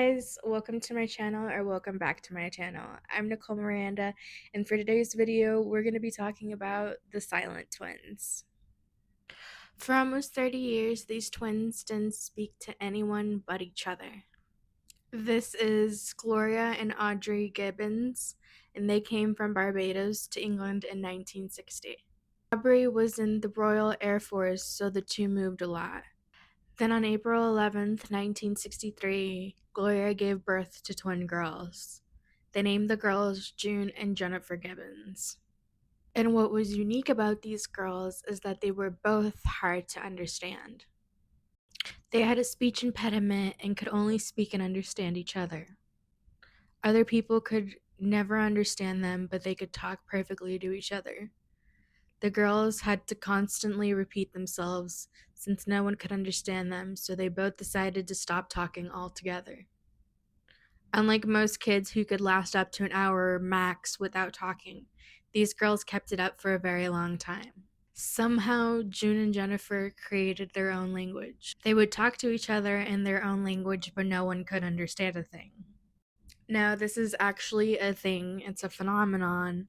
guys, welcome to my channel or welcome back to my channel. I'm Nicole Miranda, and for today's video we're going to be talking about the silent twins. For almost 30 years these twins didn't speak to anyone but each other. This is Gloria and Audrey Gibbons, and they came from Barbados to England in 1960. Aubrey was in the Royal Air Force, so the two moved a lot. Then on April 11th, 1963, Gloria gave birth to twin girls. They named the girls June and Jennifer Gibbons. And what was unique about these girls is that they were both hard to understand. They had a speech impediment and could only speak and understand each other. Other people could never understand them, but they could talk perfectly to each other. The girls had to constantly repeat themselves since no one could understand them, so they both decided to stop talking altogether. Unlike most kids who could last up to an hour max without talking, these girls kept it up for a very long time. Somehow, June and Jennifer created their own language. They would talk to each other in their own language, but no one could understand a thing. Now, this is actually a thing, it's a phenomenon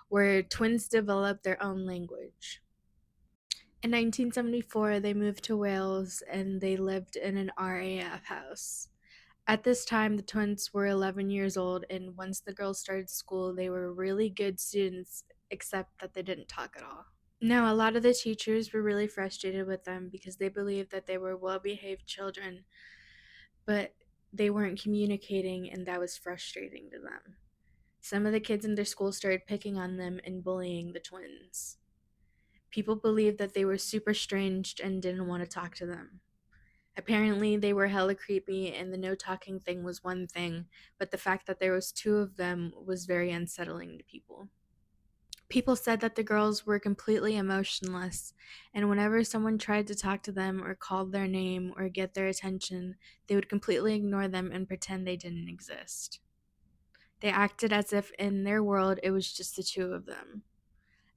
where twins develop their own language. In 1974, they moved to Wales and they lived in an RAF house. At this time, the twins were 11 years old, and once the girls started school, they were really good students, except that they didn't talk at all. Now, a lot of the teachers were really frustrated with them because they believed that they were well-behaved children, but they weren't communicating, and that was frustrating to them. Some of the kids in their school started picking on them and bullying the twins. People believed that they were super strange and didn't want to talk to them. Apparently, they were hella creepy, and the no talking thing was one thing, but the fact that there was two of them was very unsettling to people. People said that the girls were completely emotionless, and whenever someone tried to talk to them or called their name or get their attention, they would completely ignore them and pretend they didn't exist. They acted as if in their world it was just the two of them.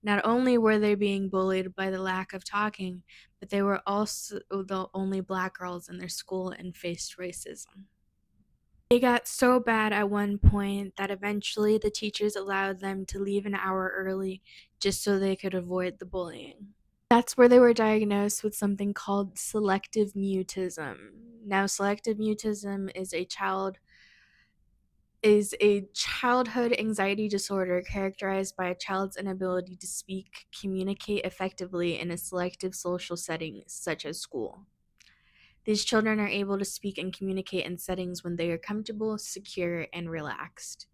Not only were they being bullied by the lack of talking, but they were also the only black girls in their school and faced racism. It got so bad at one point that eventually the teachers allowed them to leave an hour early just so they could avoid the bullying. That's where they were diagnosed with something called selective mutism. Now, selective mutism is a childhood anxiety disorder characterized by a child's inability to speak, communicate effectively in a selective social setting, such as school. These children are able to speak and communicate in settings when they are comfortable, secure, and relaxed.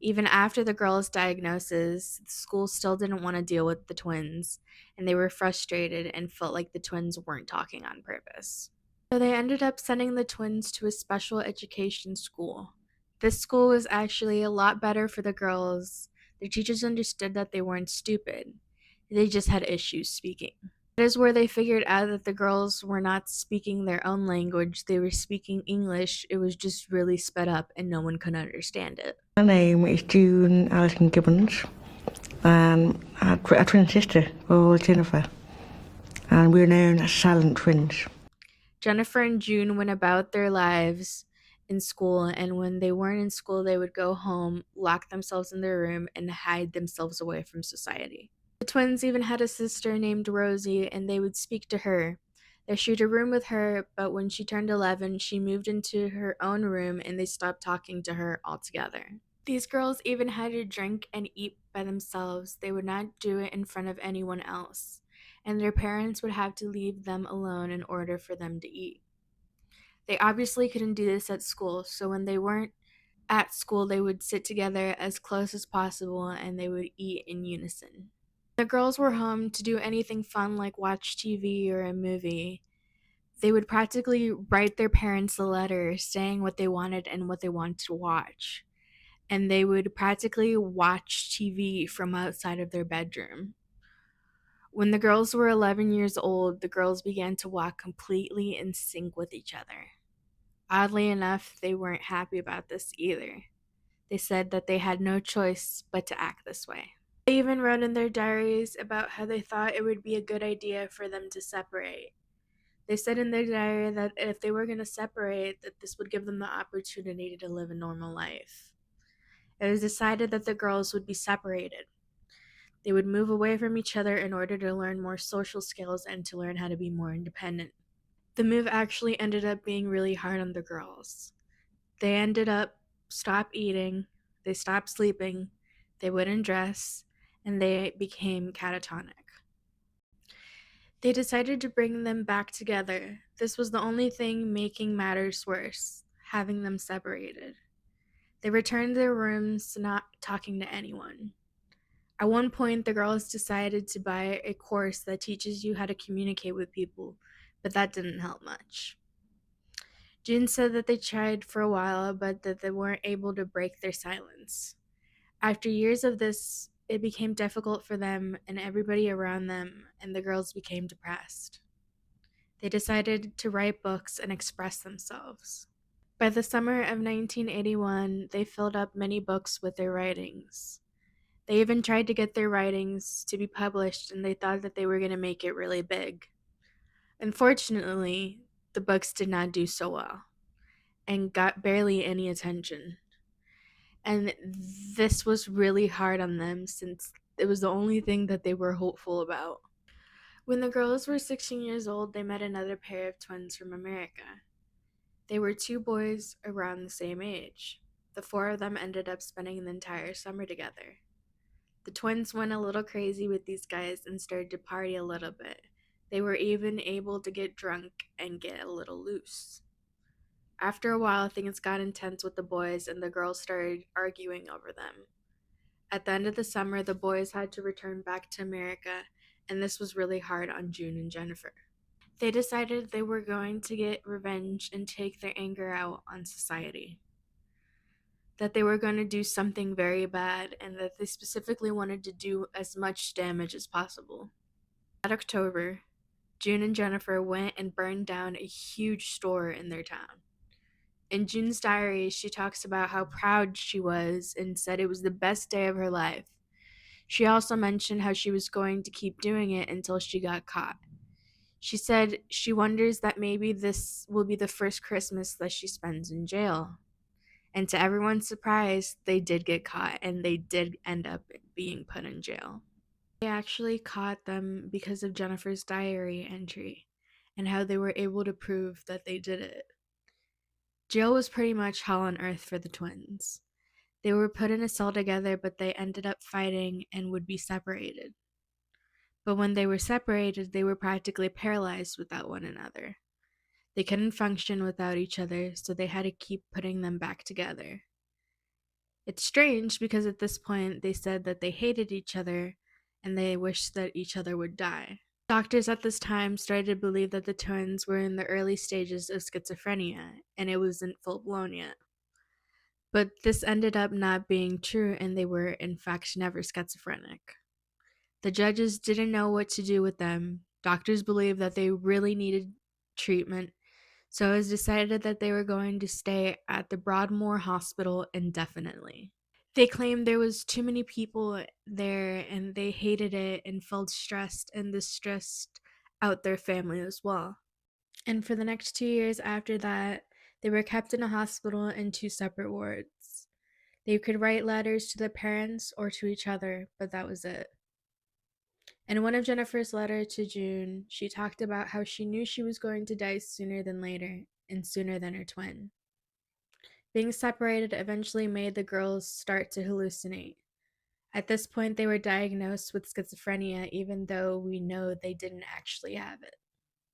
Even after the girls' diagnosis, the school still didn't want to deal with the twins, and they were frustrated and felt like the twins weren't talking on purpose. So they ended up sending the twins to a special education school. This school was actually a lot better for the girls. The teachers understood that they weren't stupid. They just had issues speaking. That is where they figured out that the girls were not speaking their own language. They were speaking English. It was just really sped up and no one could understand it. My name is June Alison Gibbons, and I have a twin sister called Jennifer, and we're known as silent twins. Jennifer and June went about their lives in school, and when they weren't in school, they would go home, lock themselves in their room, and hide themselves away from society. The twins even had a sister named Rosie, and they would speak to her. They shared a room with her, but when she turned 11, she moved into her own room, and they stopped talking to her altogether. These girls even had to drink and eat by themselves. They would not do it in front of anyone else, and their parents would have to leave them alone in order for them to eat. They obviously couldn't do this at school, so when they weren't at school, they would sit together as close as possible and they would eat in unison. The girls were home to do anything fun like watch TV or a movie. They would practically write their parents a letter saying what they wanted and what they wanted to watch. And they would practically watch TV from outside of their bedroom. When the girls were 11 years old, the girls began to walk completely in sync with each other. Oddly enough, they weren't happy about this either. They said that they had no choice but to act this way. They even wrote in their diaries about how they thought it would be a good idea for them to separate. They said in their diary that if they were going to separate, that this would give them the opportunity to live a normal life. It was decided that the girls would be separated. They would move away from each other in order to learn more social skills and to learn how to be more independent. The move actually ended up being really hard on the girls. They ended up stopped eating, they stopped sleeping, they wouldn't dress, and they became catatonic. They decided to bring them back together. This was the only thing making matters worse, having them separated. They returned to their rooms, not talking to anyone. At one point, the girls decided to buy a course that teaches you how to communicate with people, but that didn't help much. June said that they tried for a while, but that they weren't able to break their silence. After years of this, it became difficult for them and everybody around them, and the girls became depressed. They decided to write books and express themselves. By the summer of 1981, they filled up many books with their writings. They even tried to get their writings to be published, and they thought that they were going to make it really big. Unfortunately, the books did not do so well and got barely any attention. And this was really hard on them since it was the only thing that they were hopeful about. When the girls were 16 years old, they met another pair of twins from America. They were two boys around the same age. The four of them ended up spending the entire summer together. The twins went a little crazy with these guys and started to party a little bit. They were even able to get drunk and get a little loose. After a while, things got intense with the boys, and the girls started arguing over them. At the end of the summer, the boys had to return back to America, and this was really hard on June and Jennifer. They decided they were going to get revenge and take their anger out on society. That they were going to do something very bad, and that they specifically wanted to do as much damage as possible. That October, June and Jennifer went and burned down a huge store in their town. In June's diary, she talks about how proud she was and said it was the best day of her life. She also mentioned how she was going to keep doing it until she got caught. She said she wonders that maybe this will be the first Christmas that she spends in jail. And to everyone's surprise, they did get caught and they did end up being put in jail. They actually caught them because of Jennifer's diary entry and how they were able to prove that they did it. Jail was pretty much hell on earth for the twins. They were put in a cell together, but they ended up fighting and would be separated. But when they were separated, they were practically paralyzed without one another. They couldn't function without each other, so they had to keep putting them back together. It's strange because at this point they said that they hated each other and they wished that each other would die. Doctors at this time started to believe that the twins were in the early stages of schizophrenia and it wasn't full blown yet. But this ended up not being true and they were, in fact, never schizophrenic. The judges didn't know what to do with them. Doctors believed that they really needed treatment, so it was decided that they were going to stay at the Broadmoor Hospital indefinitely. They claimed there was too many people there and they hated it and felt stressed, and this stressed out their family as well. And for the next 2 years after that, they were kept in a hospital in two separate wards. They could write letters to their parents or to each other, but that was it. In one of Jennifer's letters to June, she talked about how she knew she was going to die sooner than later, and sooner than her twin. Being separated eventually made the girls start to hallucinate. At this point, they were diagnosed with schizophrenia, even though we know they didn't actually have it.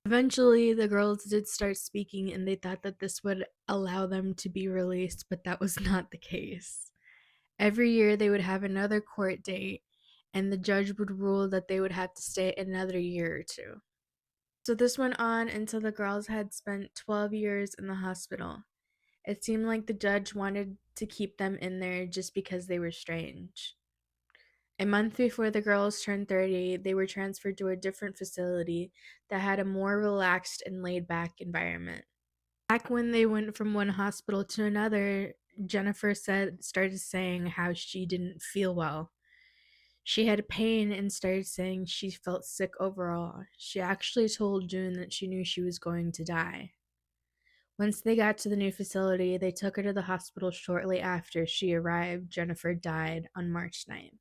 Eventually, the girls did start speaking, and they thought that this would allow them to be released, but that was not the case. Every year, they would have another court date, and the judge would rule that they would have to stay another year or two. So this went on until the girls had spent 12 years in the hospital. It seemed like the judge wanted to keep them in there just because they were strange. A month before the girls turned 30, they were transferred to a different facility that had a more relaxed and laid back environment. Back when they went from one hospital to another, Jennifer started saying how she didn't feel well. She had pain and started saying she felt sick overall. She actually told June that she knew she was going to die. Once they got to the new facility, they took her to the hospital shortly after she arrived. Jennifer died on March 9th.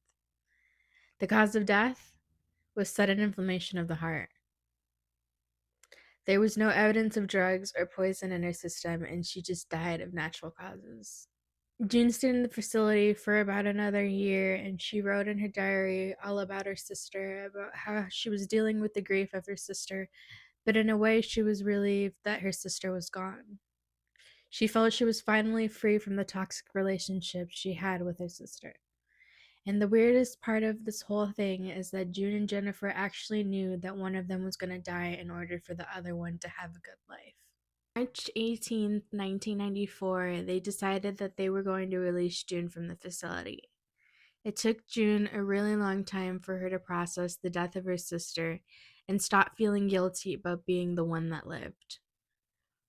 The cause of death was sudden inflammation of the heart. There was no evidence of drugs or poison in her system, and she just died of natural causes. June stayed in the facility for about another year, and she wrote in her diary all about her sister, about how she was dealing with the grief of her sister, but in a way, she was relieved that her sister was gone. She felt she was finally free from the toxic relationship she had with her sister. And the weirdest part of this whole thing is that June and Jennifer actually knew that one of them was going to die in order for the other one to have a good life. March 18th, 1994, they decided that they were going to release June from the facility. It took June a really long time for her to process the death of her sister and stop feeling guilty about being the one that lived.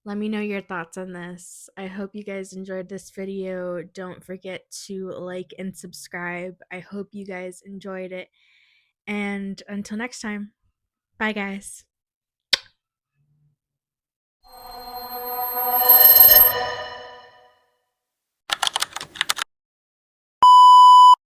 Let me know your thoughts on this. I hope you guys enjoyed this video. Don't forget to like and subscribe. I hope you guys enjoyed it. And until next time, bye guys.